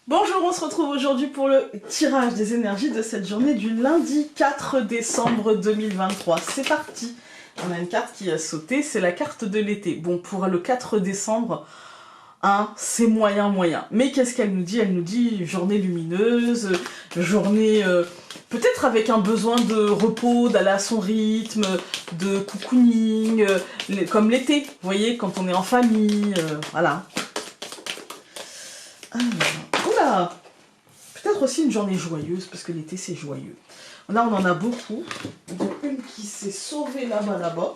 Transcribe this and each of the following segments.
Bonjour, on se retrouve aujourd'hui pour le tirage des énergies de cette journée du lundi 4 décembre 2023. C'est parti. On a une carte qui a sauté, c'est la carte de l'été. Bon, pour le 4 décembre, hein, c'est moyen. Mais qu'est-ce qu'elle nous dit? Elle nous dit journée lumineuse, journée peut-être avec un besoin de repos, d'aller à son rythme, de cocooning, comme l'été, vous voyez, quand on est en famille, voilà. Alors, oula, peut-être aussi une journée joyeuse, parce que l'été c'est joyeux. Là on en a beaucoup. Une qui s'est sauvée là-bas.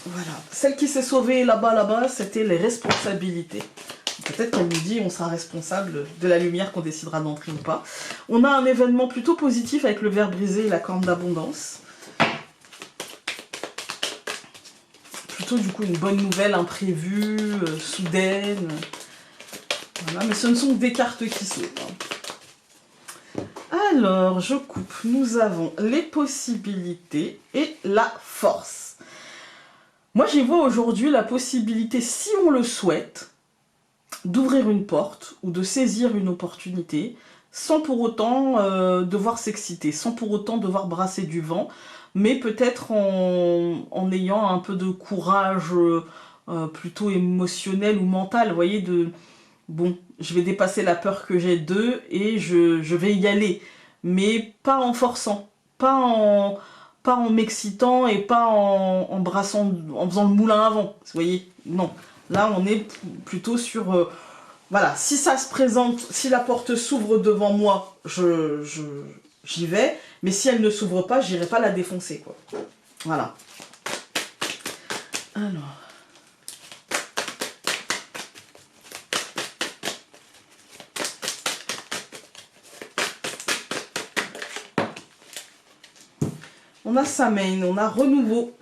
Voilà. Celle qui s'est sauvée là-bas, c'était les responsabilités. Peut-être qu'elle nous dit on sera responsable de la lumière qu'on décidera d'entrer ou pas. On a un événement plutôt positif avec le ver brisé et la corne d'abondance. Plutôt du coup une bonne nouvelle imprévue, soudaine. Voilà, mais ce ne sont que des cartes qui sautent. Alors, je coupe. Nous avons les possibilités et la force. Moi, j'y vois aujourd'hui la possibilité, si on le souhaite, d'ouvrir une porte ou de saisir une opportunité sans pour autant devoir s'exciter, sans pour autant devoir brasser du vent, mais peut-être en ayant un peu de courage plutôt émotionnel ou mental, vous voyez, bon, je vais dépasser la peur que j'ai d'eux et je vais y aller. Mais pas en forçant, pas en m'excitant et pas en brassant, en faisant le moulin à vent. Vous voyez, non. Là, on est plutôt sur... voilà, si ça se présente, si la porte s'ouvre devant moi, j'y vais. Mais si elle ne s'ouvre pas, j'irai pas la défoncer, quoi. Voilà. Alors... On a Samhain, on a renouveau,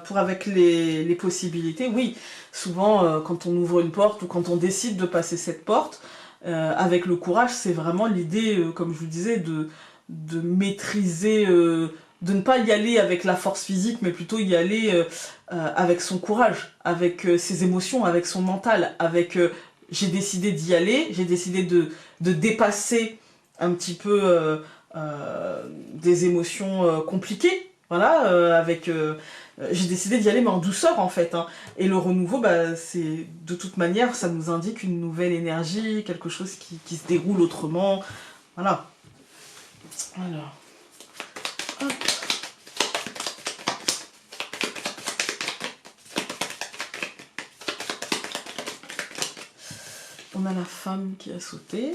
pour avec les possibilités. Oui, souvent quand on ouvre une porte ou quand on décide de passer cette porte, avec le courage, c'est vraiment l'idée, comme je vous disais, de maîtriser, de ne pas y aller avec la force physique, mais plutôt y aller avec son courage, avec ses émotions, avec son mental, avec j'ai décidé d'y aller, j'ai décidé de dépasser un petit peu... des émotions compliquées, voilà, j'ai décidé d'y aller mais en douceur en fait, hein. Et le renouveau, c'est de toute manière, ça nous indique une nouvelle énergie, quelque chose qui se déroule autrement, voilà. Alors, hop. On a la femme qui a sauté.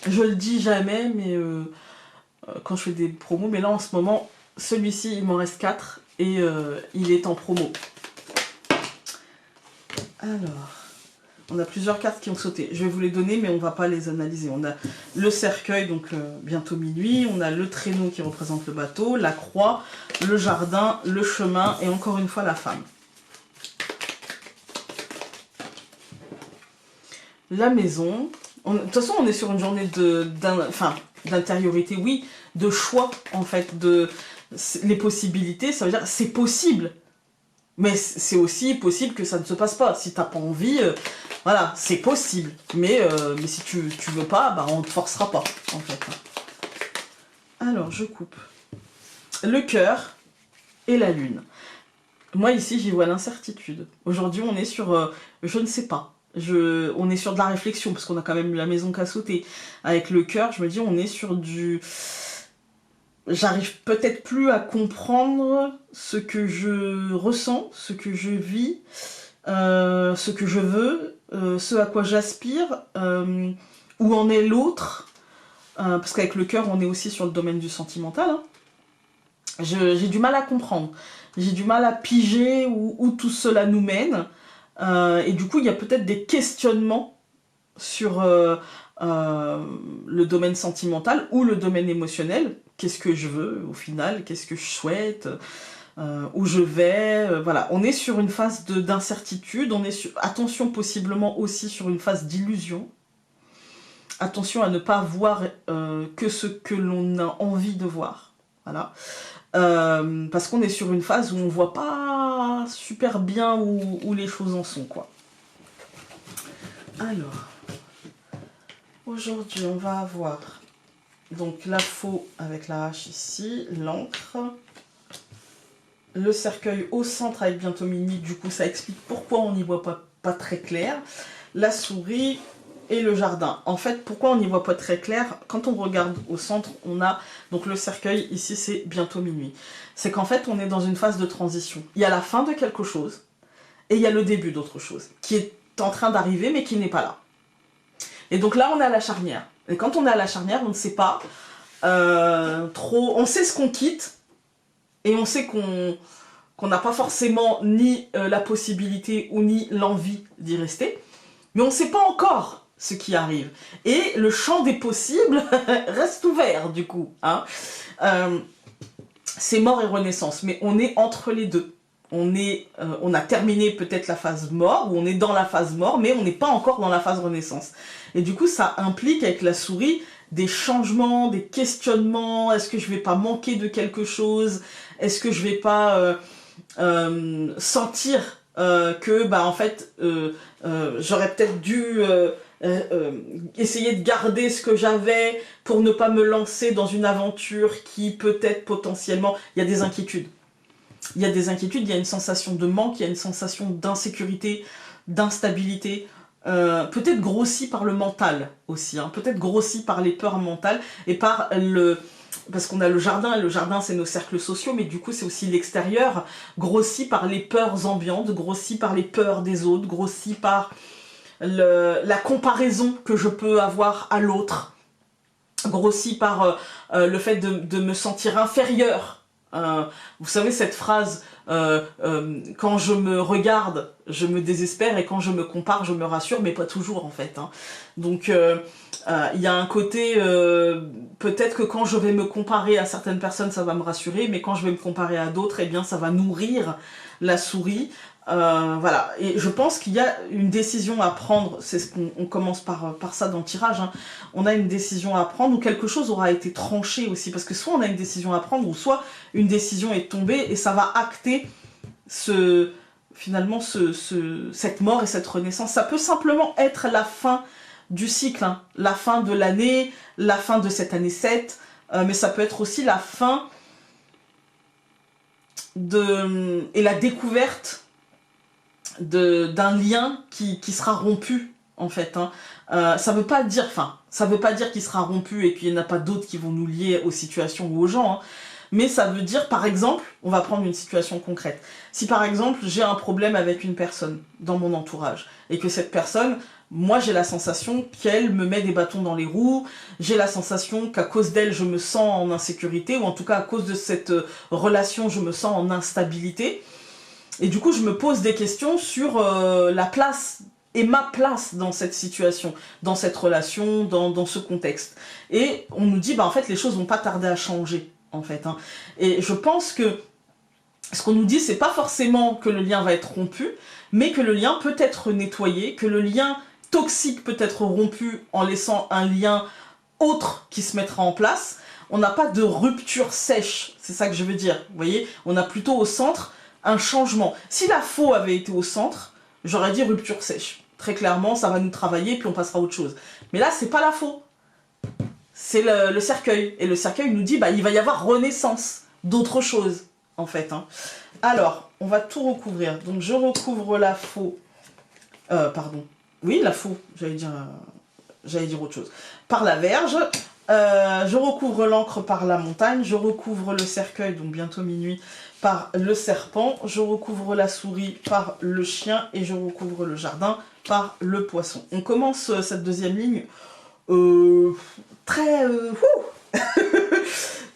Je le dis jamais, mais quand je fais des promos, mais là en ce moment, celui-ci, il m'en reste 4 et il est en promo. Alors, on a plusieurs cartes qui ont sauté. Je vais vous les donner, mais on va pas les analyser. On a le cercueil, donc bientôt minuit. On a le traîneau qui représente le bateau, la croix, le jardin, le chemin et encore une fois la femme. La maison. De toute façon, on est sur une journée d'intériorité, oui, de choix, en fait, les possibilités, ça veut dire c'est possible, mais c'est aussi possible que ça ne se passe pas. Si t'as pas envie, voilà, c'est possible, mais si tu veux pas, on te forcera pas, en fait. Alors, je coupe. Le cœur et la lune. Moi, ici, j'y vois l'incertitude. Aujourd'hui, on est sur je ne sais pas. On est sur de la réflexion, parce qu'on a quand même la maison qu'à sauter. Avec le cœur, je me dis, on est sur du... J'arrive peut-être plus à comprendre ce que je ressens, ce que je vis, ce que je veux, ce à quoi j'aspire, où en est l'autre. Parce qu'avec le cœur, on est aussi sur le domaine du sentimental. Hein. J'ai du mal à comprendre. J'ai du mal à piger où tout cela nous mène. Et du coup, il y a peut-être des questionnements sur le domaine sentimental ou le domaine émotionnel. Qu'est-ce que je veux au final? Qu'est-ce que je souhaite? Où je vais? Voilà, on est sur une phase d'incertitude. On est sur, attention, possiblement aussi sur une phase d'illusion. Attention à ne pas voir que ce que l'on a envie de voir. Voilà. Parce qu'on est sur une phase où on voit pas super bien où les choses en sont, quoi. Alors, aujourd'hui, on va avoir donc la faux avec la hache ici, l'encre, le cercueil au centre avec bientôt minuit, du coup ça explique pourquoi on n'y voit pas très clair, la souris et le jardin. En fait, pourquoi on n'y voit pas très clair? Quand on regarde au centre, on a donc le cercueil, ici c'est bientôt minuit. C'est qu'en fait, on est dans une phase de transition. Il y a la fin de quelque chose, et il y a le début d'autre chose, qui est en train d'arriver, mais qui n'est pas là. Et donc là, on est à la charnière. Et quand on est à la charnière, on ne sait pas trop... On sait ce qu'on quitte, et on sait qu'on n'a pas forcément ni la possibilité ou ni l'envie d'y rester, mais on ne sait pas encore ce qui arrive. Et le champ des possibles reste ouvert, du coup. Hein. C'est mort et renaissance, mais on est entre les deux. On a terminé peut-être la phase mort, ou on est dans la phase mort, mais on n'est pas encore dans la phase renaissance. Et du coup, ça implique avec la souris des changements, des questionnements. Est-ce que je vais pas manquer de quelque chose? Est-ce que je vais pas sentir que, bah, en fait, j'aurais peut-être dû essayer de garder ce que j'avais pour ne pas me lancer dans une aventure qui peut-être potentiellement... Il y a des inquiétudes. Il y a des inquiétudes, il y a une sensation de manque, il y a une sensation d'insécurité, d'instabilité, peut-être grossie par le mental aussi, hein, peut-être grossie par les peurs mentales et par le... Parce qu'on a le jardin, et le jardin c'est nos cercles sociaux, mais du coup c'est aussi l'extérieur, grossi par les peurs ambiantes, grossi par les peurs des autres, grossi par la comparaison que je peux avoir à l'autre, grossi par le fait de me sentir inférieur. Vous savez cette phrase quand je me regarde je me désespère et quand je me compare je me rassure, mais pas toujours en fait, hein. Donc il y a un côté peut-être que quand je vais me comparer à certaines personnes ça va me rassurer, mais quand je vais me comparer à d'autres, eh bien ça va nourrir la souris. Voilà, et je pense qu'il y a une décision à prendre, c'est ce qu'on commence par ça dans le tirage, hein. On a une décision à prendre, ou quelque chose aura été tranché aussi, parce que soit on a une décision à prendre, ou soit une décision est tombée, et ça va acter finalement cette mort et cette renaissance. Ça peut simplement être la fin du cycle, hein, la fin de l'année, la fin de cette année 7, mais ça peut être aussi la fin et la découverte d'un lien qui sera rompu en fait, hein. Ça veut pas dire qu'il sera rompu et qu'il n'y en a pas d'autres qui vont nous lier aux situations ou aux gens, hein, mais ça veut dire, par exemple, on va prendre une situation concrète. Si par exemple j'ai un problème avec une personne dans mon entourage et que cette personne, moi j'ai la sensation qu'elle me met des bâtons dans les roues, j'ai la sensation qu'à cause d'elle je me sens en insécurité, ou en tout cas à cause de cette relation je me sens en instabilité. Et du coup, je me pose des questions sur la place et ma place dans cette situation, dans cette relation, dans ce contexte. Et on nous dit, bah en fait, les choses vont pas tarder à changer, en fait, hein. Et je pense que ce qu'on nous dit, c'est pas forcément que le lien va être rompu, mais que le lien peut être nettoyé, que le lien toxique peut être rompu en laissant un lien autre qui se mettra en place. On n'a pas de rupture sèche, c'est ça que je veux dire. Vous voyez, on a plutôt au centre un changement. Si la faux avait été au centre, j'aurais dit rupture sèche. Très clairement, ça va nous travailler, puis on passera à autre chose. Mais là, c'est pas la faux. C'est le cercueil. Et le cercueil nous dit, bah, il va y avoir renaissance d'autres choses, en fait, hein. Alors, on va tout recouvrir. Donc, je recouvre la faux. Pardon. Oui, la faux. J'allais dire autre chose. Par la verge. Je recouvre l'encre par la montagne, je recouvre le cercueil, donc bientôt minuit, par le serpent, je recouvre la souris par le chien et je recouvre le jardin par le poisson. On commence cette deuxième ligne très...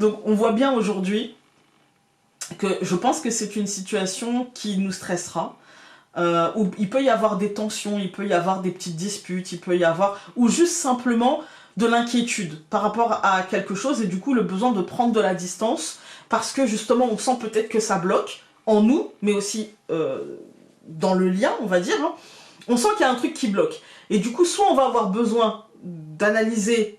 Donc on voit bien aujourd'hui que je pense que c'est une situation qui nous stressera, où il peut y avoir des tensions, il peut y avoir des petites disputes, il peut y avoir... ou juste simplement de l'inquiétude par rapport à quelque chose et du coup le besoin de prendre de la distance parce que justement on sent peut-être que ça bloque en nous, mais aussi dans le lien, on va dire, hein. On sent qu'il y a un truc qui bloque. Et du coup, soit on va avoir besoin d'analyser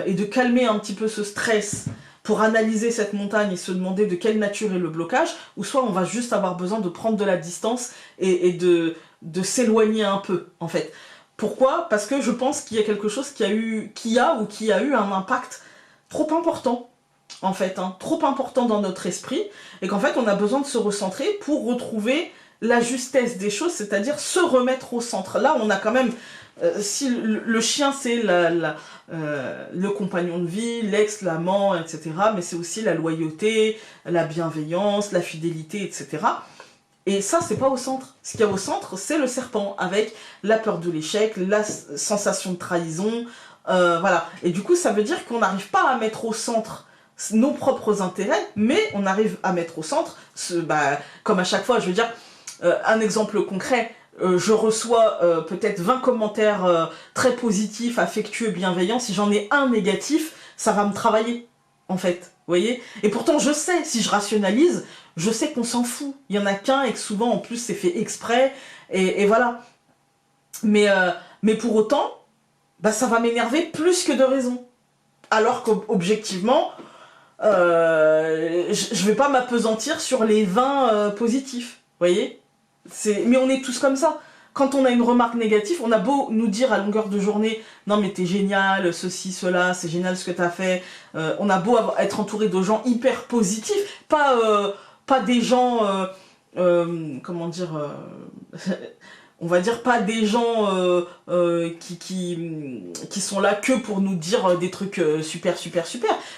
et de calmer un petit peu ce stress pour analyser cette montagne et se demander de quelle nature est le blocage, ou soit on va juste avoir besoin de prendre de la distance et de s'éloigner un peu, en fait. Pourquoi? Parce que je pense qu'il y a quelque chose qui a eu un impact trop important, en fait, hein, trop important dans notre esprit, et qu'en fait on a besoin de se recentrer pour retrouver la justesse des choses, c'est-à-dire se remettre au centre. Là on a quand même, si le chien c'est le compagnon de vie, l'ex, l'amant, etc., mais c'est aussi la loyauté, la bienveillance, la fidélité, etc. Et ça, c'est pas au centre. Ce qu'il y a au centre, c'est le serpent, avec la peur de l'échec, la sensation de trahison, voilà. Et du coup, ça veut dire qu'on n'arrive pas à mettre au centre nos propres intérêts, mais on arrive à mettre au centre, comme à chaque fois, je veux dire, un exemple concret, je reçois peut-être 20 commentaires très positifs, affectueux, bienveillants, si j'en ai un négatif, ça va me travailler, en fait, vous voyez. Et pourtant, je sais, si je rationalise, je sais qu'on s'en fout. Il y en a qu'un et que souvent, en plus, c'est fait exprès, et voilà. Mais pour autant, ça va m'énerver plus que de raison. Alors qu'objectivement, je vais pas m'appesantir sur les 20 positifs, vous voyez. Mais on est tous comme ça. Quand on a une remarque négative, on a beau nous dire à longueur de journée « Non mais t'es génial, ceci, cela, c'est génial ce que t'as fait ». On a beau être entouré de gens hyper positifs, pas des gens... comment dire... on va dire pas des gens qui sont là que pour nous dire des trucs super,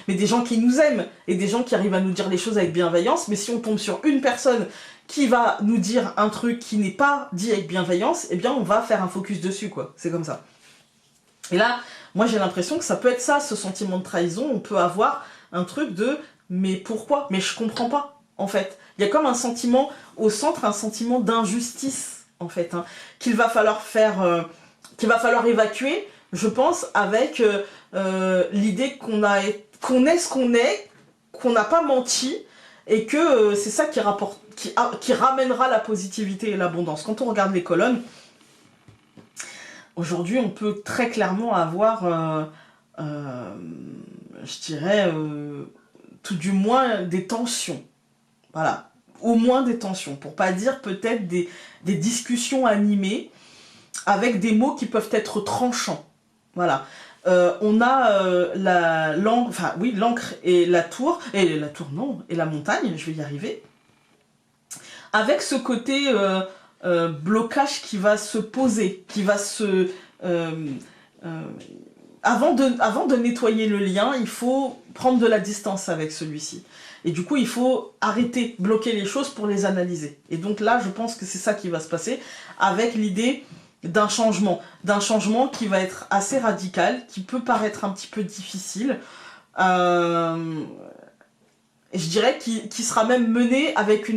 mais des gens qui nous aiment, et des gens qui arrivent à nous dire les choses avec bienveillance. Mais si on tombe sur une personne qui va nous dire un truc qui n'est pas dit avec bienveillance, eh bien on va faire un focus dessus, quoi. C'est comme ça. Et là, moi j'ai l'impression que ça peut être ça, ce sentiment de trahison. On peut avoir un truc de « mais pourquoi ? Mais je comprends pas », en fait. Il y a comme un sentiment au centre, un sentiment d'injustice, en fait, hein, qu'il va falloir évacuer, je pense, avec l'idée qu'on est ce qu'on est, qu'on n'a pas menti, et que c'est ça qui ramènera la positivité et l'abondance. Quand on regarde les colonnes, aujourd'hui, on peut très clairement avoir, je dirais, tout du moins des tensions. Voilà. Au moins des tensions, pour pas dire peut-être des discussions animées avec des mots qui peuvent être tranchants. Voilà. On a l'encre et la tour, et la montagne, je vais y arriver, avec ce côté blocage qui va se poser, qui va se... avant de nettoyer le lien, il faut prendre de la distance avec celui-ci. Et du coup, il faut arrêter, bloquer les choses pour les analyser. Et donc là, je pense que c'est ça qui va se passer, avec l'idée d'un changement qui va être assez radical, qui peut paraître un petit peu difficile, je dirais qui sera même mené avec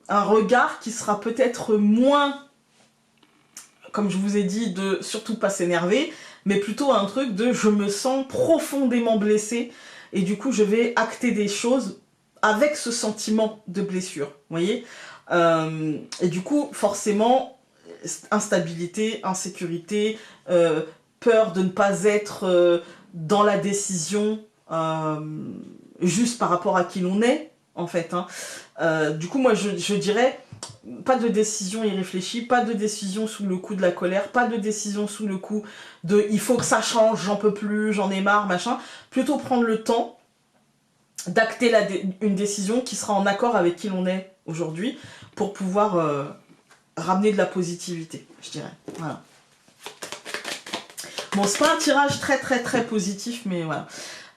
un regard qui sera peut-être moins, comme je vous ai dit, de surtout pas s'énerver, mais plutôt un truc de je me sens profondément blessée, et du coup je vais acter des choses avec ce sentiment de blessure, vous voyez. Et du coup forcément instabilité, insécurité, peur de ne pas être dans la décision juste par rapport à qui l'on est, en fait, hein. Du coup moi je dirais pas de décision irréfléchie, pas de décision sous le coup de la colère, pas de décision sous le coup de « il faut que ça change, j'en peux plus, j'en ai marre », machin. Plutôt prendre le temps d'acter une décision qui sera en accord avec qui l'on est aujourd'hui pour pouvoir ramener de la positivité, je dirais. Voilà. Bon, c'est pas un tirage très positif, mais voilà.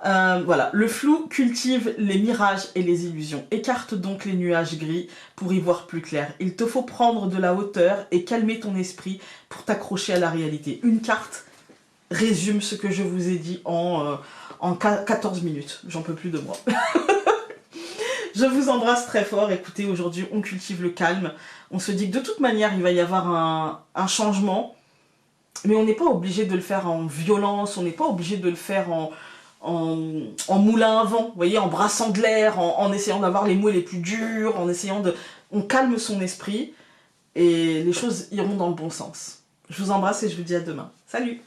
Voilà, le flou cultive les mirages et les illusions. Écarte donc les nuages gris pour y voir plus clair. Il te faut prendre de la hauteur et calmer ton esprit pour t'accrocher à la réalité. Une carte résume ce que je vous ai dit en 14 minutes. J'en peux plus de moi. Je vous embrasse très fort. Écoutez, aujourd'hui, on cultive le calme. On se dit que de toute manière, il va y avoir un changement. Mais on n'est pas obligé de le faire en violence. On n'est pas obligé de le faire en moulin à vent, vous voyez, en brassant de l'air, en essayant d'avoir les mots les plus durs, en essayant de... On calme son esprit et les choses iront dans le bon sens. Je vous embrasse et je vous dis à demain. Salut!